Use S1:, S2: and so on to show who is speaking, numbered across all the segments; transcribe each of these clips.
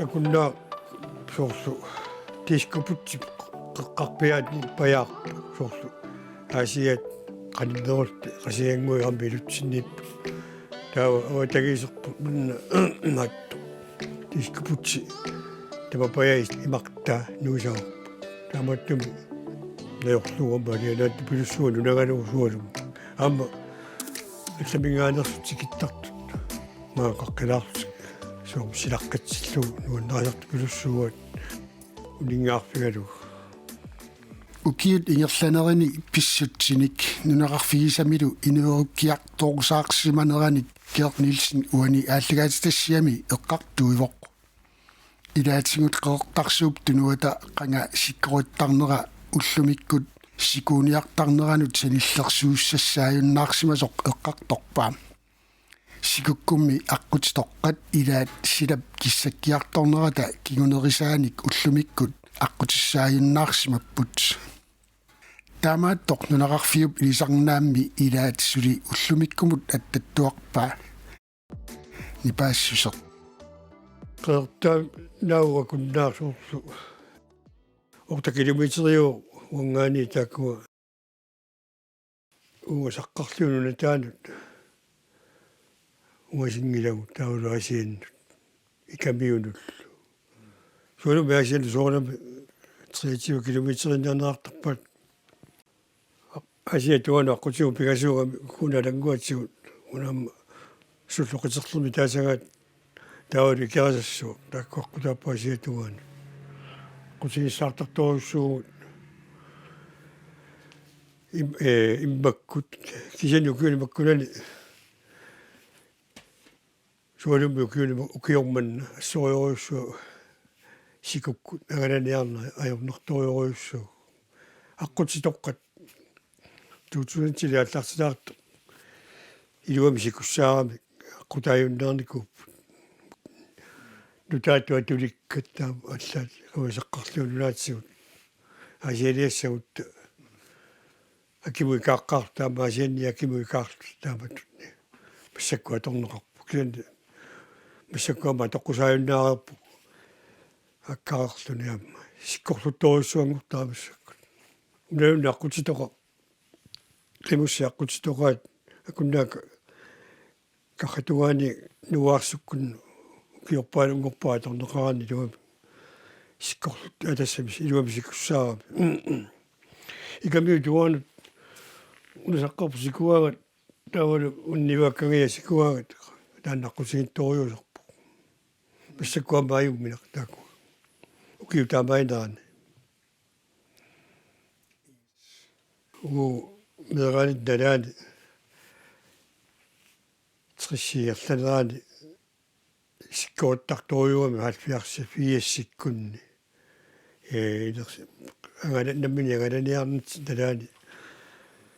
S1: акуннаа соорсу тискупутсип қаққарпиаатни паяар соорсу аасиат qannerulpi qasianguiarmi ilutsinniippu taava awatagиисерпу нунна наатто тискупутси тамапаяис имартаа нуусаарпу тааматтуми наёрлугама алианаатtu пилуссуа нунагалуусуалум аама илламингаанерсутикиттартут маақаққилаарсик соом силаққатсиллу нуаннааларту пилуссуат унингаарфигалу
S2: Ukiut ingerlanerani pissutsinik nunaqarfigisamilu inuerukkiartoorsaarsimaneranik Gert Nielsen uani aallegaattassiami eqqartuivoq ilaatingut qeqortarsuup tunuata qanga sikkoruttarnera ullumikkut sikuuniartarneranut sanillersuussassaajunnaarsimasoq eqqartorpaam sikukkummi aqqutitoqqat ilaat silap kissakkiartornerata kigunerisaanik ullumikkut aqqutissaajunnaarsиmapput таамааттоқ нунақарфиуп илисарнаамми илаат сули уллумиккумут аттаттуарпаа нипаассусеқ
S1: qeertaa naua kunnaarsuursu orta kilometriu ungaani taakua saqqarlununa taanut ungasingilagu tauluasiannut ikamiunullu suulu measian soornami 23 kilometrinernaartarpat asiatuana aqutiu pigasuugami kunalanguatsigut unamma sulluqiterlumi taasagaat taawali kiasassuuq taakkuaqqutaappa asiatuana qusigissaartartorussууgut immakkut kisani ukiunimakkunani sualummi ukiormanna assoriorussuu sikukkut agalaniarna ajornertoriorussuuq аққутитоққат туутсунатили аллартилаарто илуами сикуссаарами аққутаажуннаарникууп нутаатуа туликкаттаа аллаат авасаққарлуунунаатсигут асиалиассагут акимуикааққартаама асианни акимуикаарлу тааматутни массаккуа торнеқарпу киланни массаккуама тоққусаажуннаарерпу аккаарлуни аама сиккорлутторуссуангортаамассаккут унауна аққутитоқа климусси аққутитоқаат акуннаака кахатугаани нуаарсуккун киорпаалунгорпаа торнеқарани туами сиккорлут атассами илуами сикуссаарами икамиу туаанут унасаққарпу сикуаагат таавалу уннивааккагия сикуаагат тааннаққусигитториусерпу массаккуама аюмминақ тааку укиу таамаинаани меранит далаани триссиерланаани сиккооттарторюами халфиарсафиассиккунни илерси агаланнаммини агаланиарнит далаани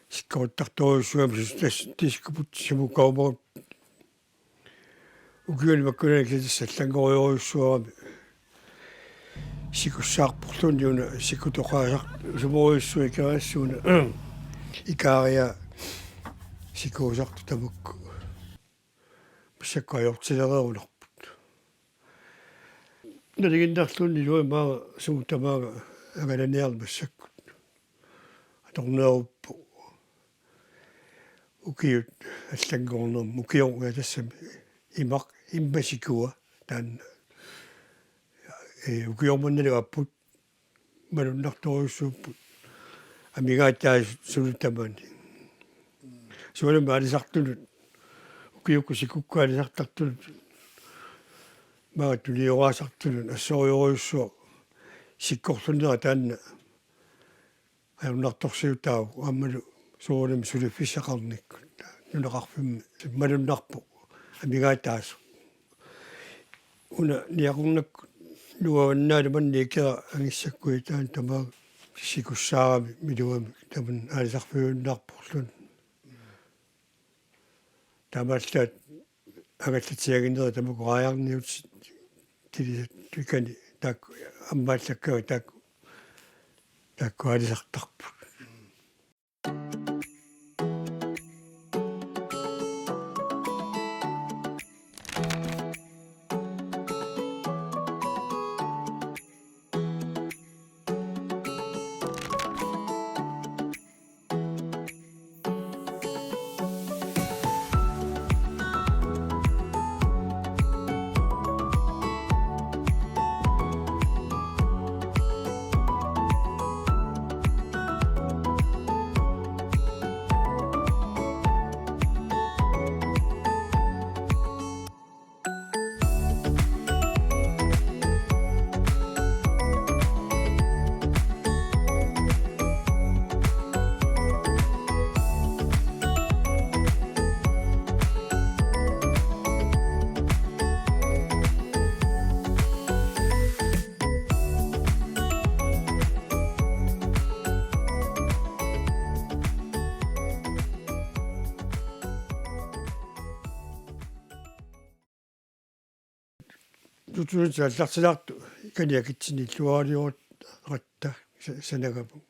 S1: сиккооттарторюссуами тискупут симукауморут укиуни маккунани кисаллангориоруссуарами сикуссаарпурлуниуна сикутоқаасар сумориуссуи карассууна икаария сикуусарту тамукку пассаккаажортилереерулерпут налигиннарлунни луимаа сумутамаага агаланиармассаккут аторнееруппу укиут аллангорнерм укиорга тассами имақ иммасикуа таанна укиорманналигаппут малуннарторуссууппут амигааттаа сулутамани суалама алисартулут укиукку сикуккаалисартартулут маатулиораасартулут ассориоруссуа сиккорлунера таанна аюннарторсиутаау аамалу суулам сулиффиссақарниккут нунеқарфимми малуннарпу амигааттаасу уна ниақорнакку нуаваннаали манникера агиссаккуи таан тамаа сикуссаарами милуами таман аалисарфиуннаарпурлун тамааллаат агаллатиагиннера тамаку аярниут тили тикани так аммааллаккага такку аалисартарпу tutulun аллартилаарту иканиакитсини луаалиорут ратта санагапу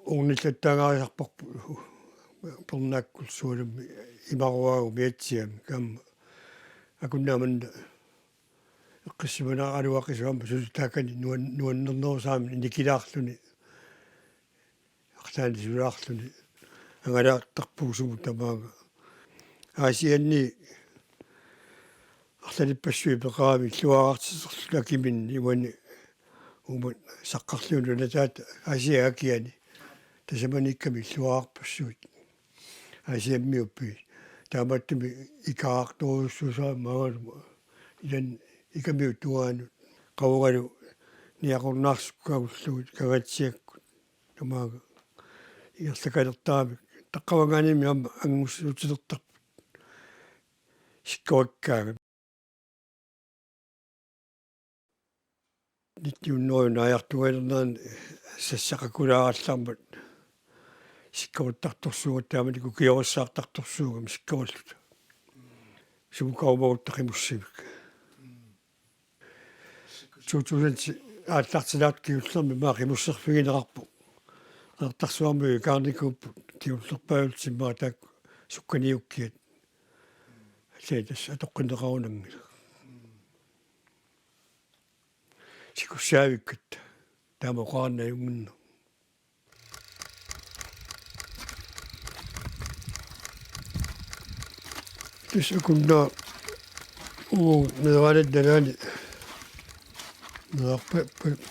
S1: ууниллаттаагаариарпарпу пернааккул суулумми имаруаагу миатсиами камма акуннааманна эққиссиманаа алуақисуамма сулутаакани нуаннернерусаами никилаарлуни арлаани сулаарлуни ангалаартарпуусуму тамаага аасианни арлалиппассуи пеқаами луаартисерлакимин имани умат саққарлуунунатаат аасиаакиани тасаманикками луаарпассуит аасиаммиуппи тааматтами икаартуруссусаа магалума илан икамиу туаану қавугалу ниақорнаарсуккаагуллугут кагатсиаккут тамаага иерлакалертаами таққавангааними амма ангуссуутилертарпут сиккуаккаага нитtiunнуанаяртугалернаан сассақакулаараллармат сиккаваттарторсуугат тааманику киориссаартарторсуугам сиккаваллута сумукаумагуттақимуссимик 2000 ааллартилаат киуллерми маақимуссерфигинеқарпу артарсуармуи каарникууппут тиуллерпаавултиммаа таак сукканиуккиат сейтас атоққинеқарунангила сикуссаавиккат таамақарна юнгинна тисакунна нераладданаани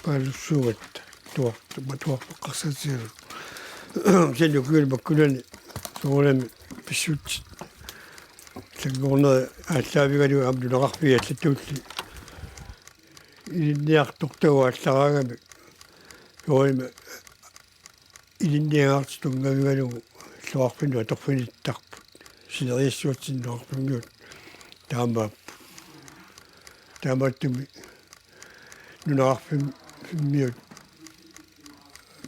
S1: палуссугат туарпеққарсатиу сенукуил маккунани соолами писсут сангорна ааллаавигалу амнунеқарфиа аллаттуулли илинниартортуа аллараагами соолами илинниаартунгавигалу луарфину аторфиниттарпут синериассуатсиннеқарпунгиут таамааттуми нунаарфиммиут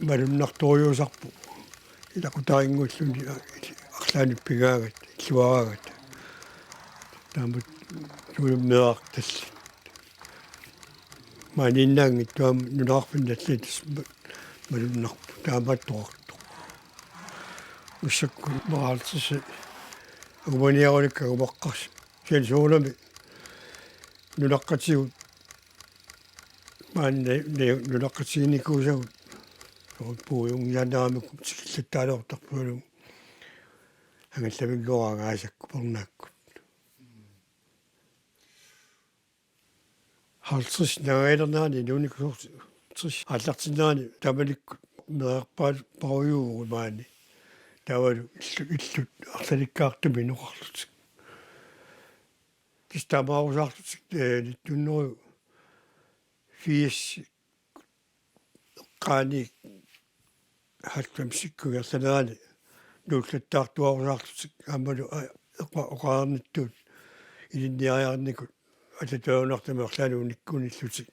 S1: малуннарторюусарпу илакутарингуллуни арлааниппигаагат иллуараагат таамат суулуммеарталли мааниннаангит туам нунаарфинналлитис малуннарпу таамааттоқарту уссакку маалтиси уманиаруликка умаққарс сиан суулами нунаққатигут маанна нунаққатигникуусагут пуйун янаамикку тикиллаттаалеортарпуалу ангаллавингорангаасакку пернааккут халсис нагаилернаани нуникусорти трис аллартиннаани тамаликку мерпаал паруюугу маани тавалу иллут арлаликкаартуми нуқарлутик кистамаарусаартутик ниттуннеру фиис qaani hattam sikkugerlanaani nuullattaartuarusаарlutik aammalu oqaarnittuut ilinniariarnikut atatuunartamerlaanu nikkunillutik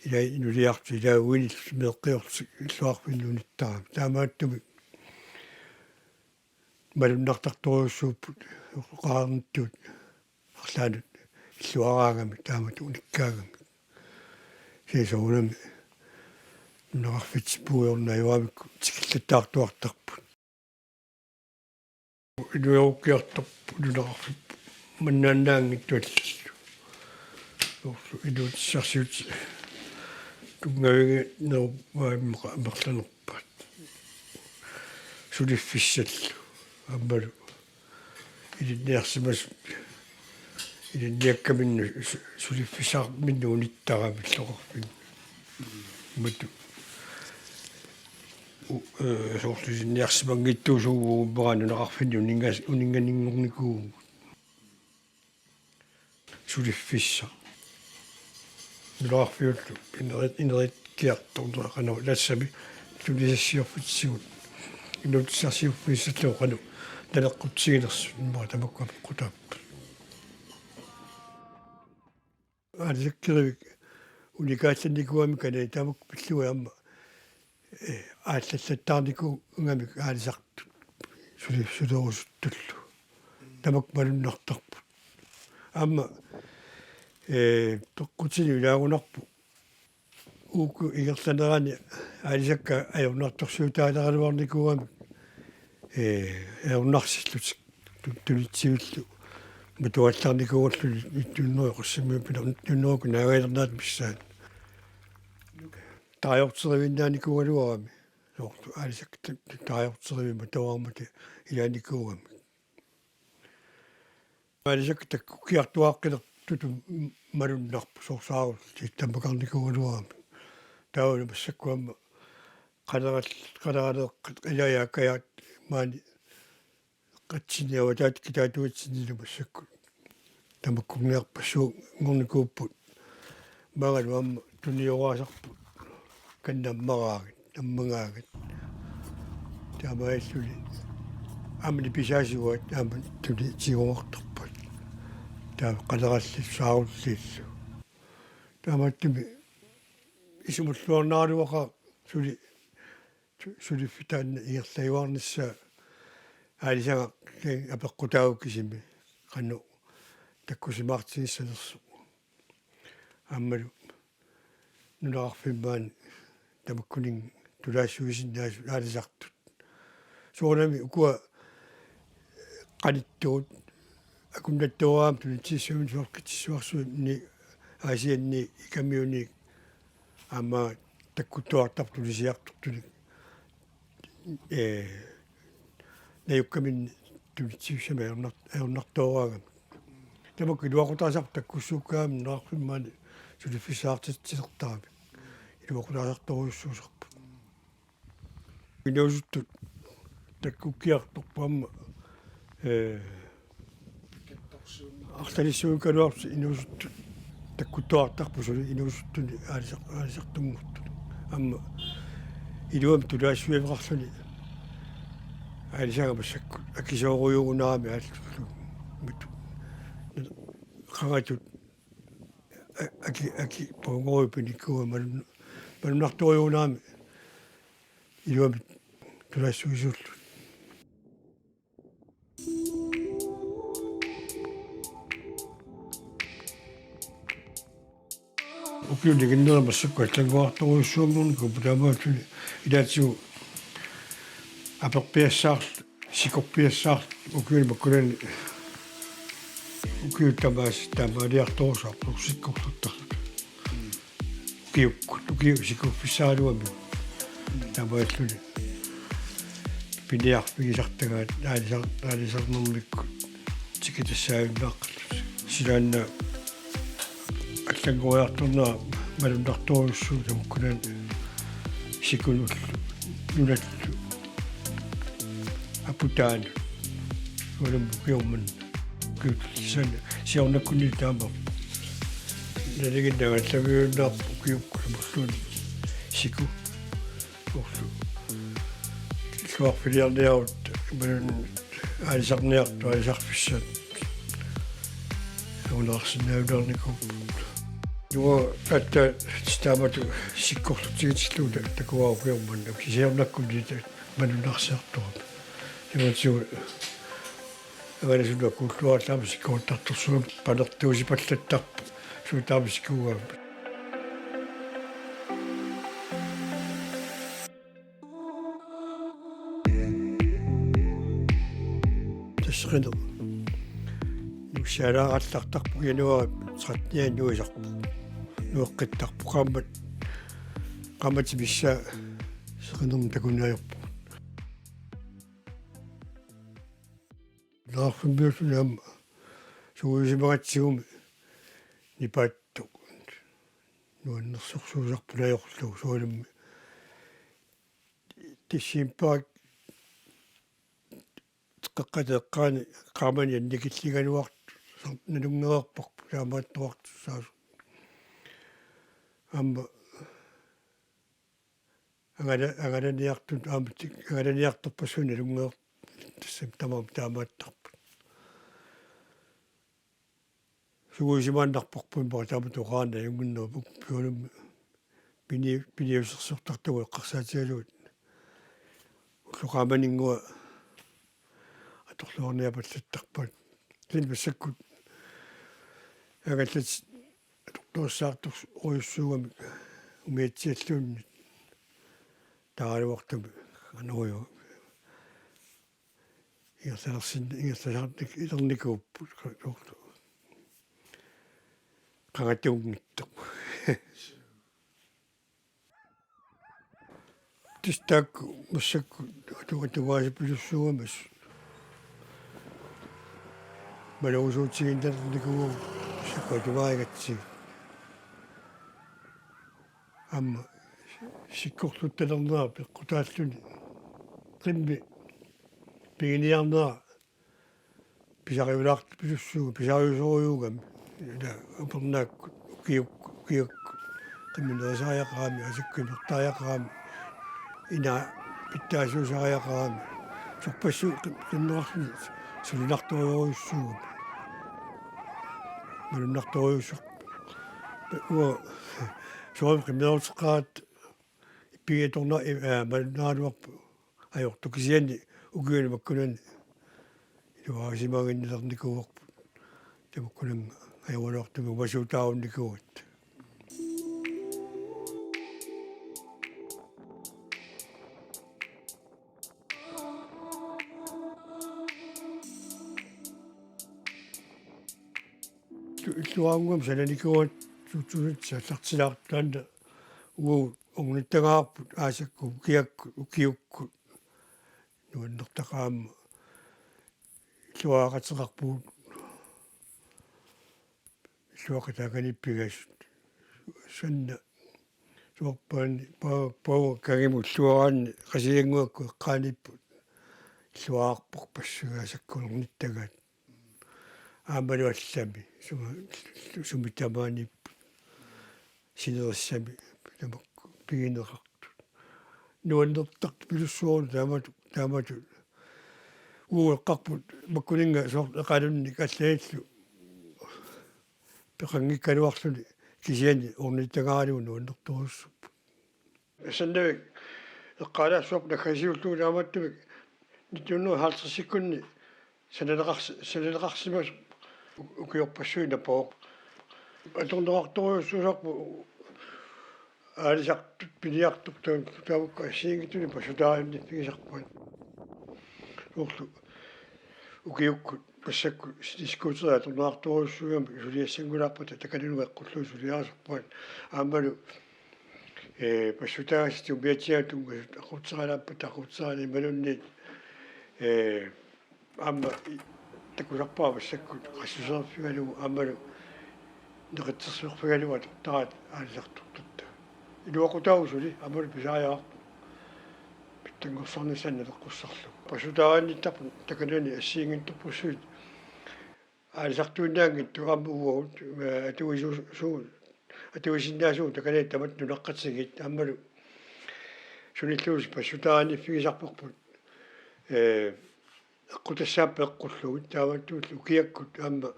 S1: ila inuliartu ilauinillu meeqqiortik illuarpinnuunittaram taamaattumi malunnartartoruussuupput oqaarnittuut arlaanut illuaraagami taamatu unikkaagami seesounami нуарфитсипуйорнаюамикку тикиллаттаартуартарпут илуйоруккиартарпу нунаарфип маннааннаангиттуаллу орсу илуутиссарсиут тунгавиги неруппааммеqa амерланерпаат сулиффиссаллу аммалу илинниарсимас илинниаккаминну сулиффисаар миннууниттарами иллоқарфин мату соортусинниарсимангиттуусуугуу паранунеқарфинни унинганингорникуу сулиффисса нулаарфиуллу инерит киарторнеқану лассами сулисассиорфитсигут инутиссарсиуффиссаллуу қану налеққутсигилерсу имма тамаккуа қутааппа аллаккиривик уникаалланникуами кана тамак пиллуи амма ааллаллаттаарнику унгамик аалисартут сулерусуттуллу тамак малуннартарпут амма тоққутини улаагунарпу ууку игерланерани алисакка аюрнарторсуутаалераluarnikuami аюрнарсиллутик тулитсиуллу матуалларникугорлу иттуннери қуссимиу пила туннеруку наагаилернаат миссаат таajorterivinnaanikugaluarami соорту алисакка таajorteriviма таваармати илааникуугами алисакка таккукиартуааққилер туту малуннарпу соорсаарут титтамакарникугалуарами таауна массаккуамма qaleraleeqqat ilayaakkayaat maani qatsiniavataat kitaatuitsinnilu massakku tamakkungiarpassu ngornikuupput maagalu amma tuniorasarput kannammaraagit nammangaagat taamaalluli amni pisaasuat aama tuli tiortarpat taa qaleralli saarulliillu taamaattumi isumulluarnaaluaqa suli fitaanna igerlajuarnissa аалисага апеққутаагуккисими қанну таккусимаартиниссанерсу аммалу нунаарфиммаани тамаккунин тулаассуисиннаасу аалисартут соонами укуа qaниттуут акуннаттуаам тулитсиссуун суоркитсуарсуни аасианни икамиуни амма таккуттуартарту лисиартуртуни наюккамин тулитсиуссама аернартуораагам тамакку илуақутаасар таккуссууккаами наарфиммаани сулиффисаартитсисертарами илуақутаасарторуйуссуусарпу инуусуттут таккуккиарторпуамма арталиссуукалуарси инуусуттут таккуттуартарпу сули инуусуттуни аалисартуммурту амма илуам тулаассуивеқарлуни алисага массакку акисооруйугунаарами ааллу миту қагатут аки понгоипиниккуа малунарторюунаами илуами тулаассуисууллу укиулигиннера массакку аллангуарторуйуссуумнурнику путаамаатуни илаатсигу аперпиассаар сикорпиассаар укиули маккулани укиу тамаас тамаалиарторусаар сиккорлуттарлу укиу сикорписсаалуами тамааллуни пиниарпигисартагаат аалисарнэрмикку тикитассааюннааққалу силаанна аллангуяарторнаа малуннарторуссуу тамаккулани сикулуллу нулатту апутаан олам киумман киутлисан сиорнаккуни таама налигиннагаллагиуннаарпу киуккулмуллуни сику орлу суарфилиарниарут малун аалисарниарту аалисарфиссат унаарсинаулаарнику nuo että staamatu sikkortutiitsilluula takuarupiumman kisiarnakkunniita manunarsiartuat imatsu aganasuna kulluarlaama sikkortartorsuum panertuusipallattarpu suutaama sikkuugaa tasqinu nussialaaqallartarpu yanua 13 nuisarpu nueqqittarpu qaamati missa seqinum takunaajorpu naarfimmiusunaam suuisimagatsигуми нипаатту нуаннерсорсуусарпунajorlu суалимми тиссимпаак теққатеққаани qaamani анникиллигануарту налунгерерпарпу таамааттуарту саасу амма агаданиартут аамтик агаданиарторпассуни налунгер тассам тамам таамааттарпу сугуисимааннарпорпун паа тааматуqaana юнгиннерпук пиулумми пиниусерсортартугу эққарсаатигалуут агаллат туссаартор уйуссуугами умиатсиаллуунни тааралуартами анеруйу ингерласаарник илерникууппут qangatungittoq тистаакку массакку атугатугаасиппилуссуугамас малоусуутсигинтерлникугу саккатугаигатсиг амма сиккорлутталернера пеққутааллуни qimmi пигиниарнера писариулаарт пилуссууга писариусориугами ила упернаакку укиукку qimminerисариақарами асаккунертариақарами ина питтаасуусариақарами сорпассу qimmerarluni сулинарториуруйуссуугами малуннарториуссоқ уа соом qimmerutеқаат иппигиторна малуннааруарпу ajortukisiani ukiuni makkunani iluasimagиннилерникуорпу тамаккунамма ajorluartuми умасуутаавунникуут илуаангам сананикуат сутсунит саллартилаартаанна уу угниттагаарпут аасакку укиукку нуаннертақаама илуаақатеқарпуут илуақатааганиппигасут санна суорпаани паа кагиму илуараанни қасиангуакку эққааниппут илуаарпоқ пассугаасаккулерниттагаат аамалуаллами сумитамааниппут синериссами тамакку пигинеқартут нуаннертақ пилуссуору таамату уэққарпут маккунинга соор эқалунни каллаиллу пеқангиккалуарлуни кисиани орниттагаалугу нуаннерторуссуппут саннавик эққалаассуоқ накасиуллугу тааматтумик нитунну хаалтерсиккунни саналеқарсимас укиорпассуина поо аторнеқарторуйуссуусарпу аалисартут пилиартук таавукка ассиингитуни пасутаариунни пигисарпуат урлу укиукку пассакку дискутериа аторнеқарторуйуссугами сулиассангулаарпата такалунуга эққуллуу сулиарасарпуат аамалу пассутаагасти убиатиатунга ақутсералааппа тақутсерали малунни аама такусарпаа пассакку qassусерфигалугу аамалу неқатсерсуерфигалуга тараат аалисартортутта илуақутаагусули амалу писааяарпу питтангорсарнисанна теққуссарлу пасутааранниттарпу такалуни ассиингинторпуссуит аалисартуиннаангитту аама угуут атуисиннаасуу такалаи тамат нунаққатсигит аамалу суниллуус пасутааранниффигисарпарпут эққутассааппа эққуллугит тааматтуут укиаккут аама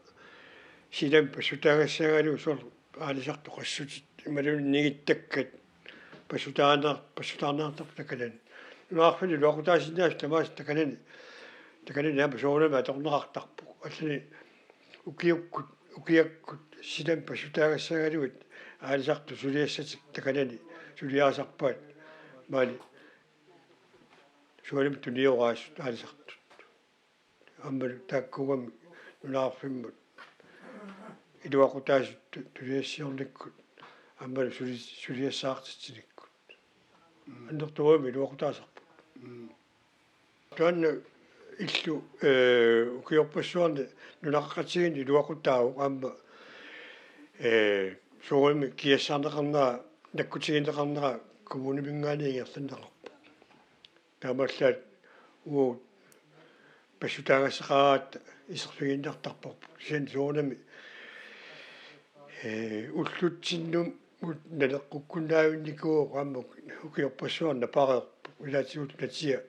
S1: силам пасутаагассаагалу сор аалисарту qassutит ималун нигиттаккат пасутаарнаартар такалан нуарфили луақутаасиннаас тамаас такалани аама соорнама аторнеқартарпу аллани укиаккут силам пасутаагассаагалугит аалисарту сулиассатик такалани сулиаасарпаат маали суалим туниораасут аалисарту аммал тааккугами нунаарфиммут илуақутаасут тулиассиорниккут аммал сулиассаартитсиниккут аннертуами илуақутаасарпут таанна иллу укиорпассуарни нунаққатсигини илуақутаау аама соорми киассаарнеқарнера наккутигинеқарнера коммунипингаанигерланнеқарпу таамааллаат уу пассутаагассақараат исерфигиннартарпарпу син соонами уллутсиннум налеққуккунаавинникуу аама укиорпассуарна пареерпу илаатигут натиа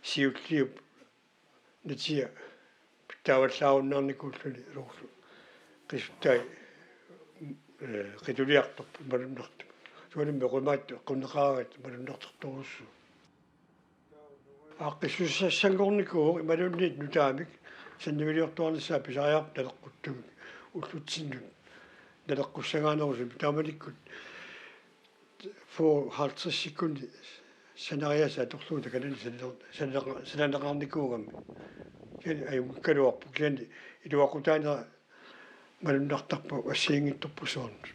S1: сиуллиуп натиа тааваллааруннаарникууллуни лорлу қисуттай қитулиарторпу малуннарту суалимме қумаат қуннеқаагат малуннартарторуссу аққиссуссассангорникуу ималунниит нутаамик саннивилиортуарнissaа писариарп налеққуттуми уллутсиннут налеққуссагаанерусу тааманиккут фоо хаалтсиссиккуни санариаса торлуу такалани сананеқарникуугамми кини аюккалуарпу кини илуақутаанера малуннартарпу ассиингитторпу соорнут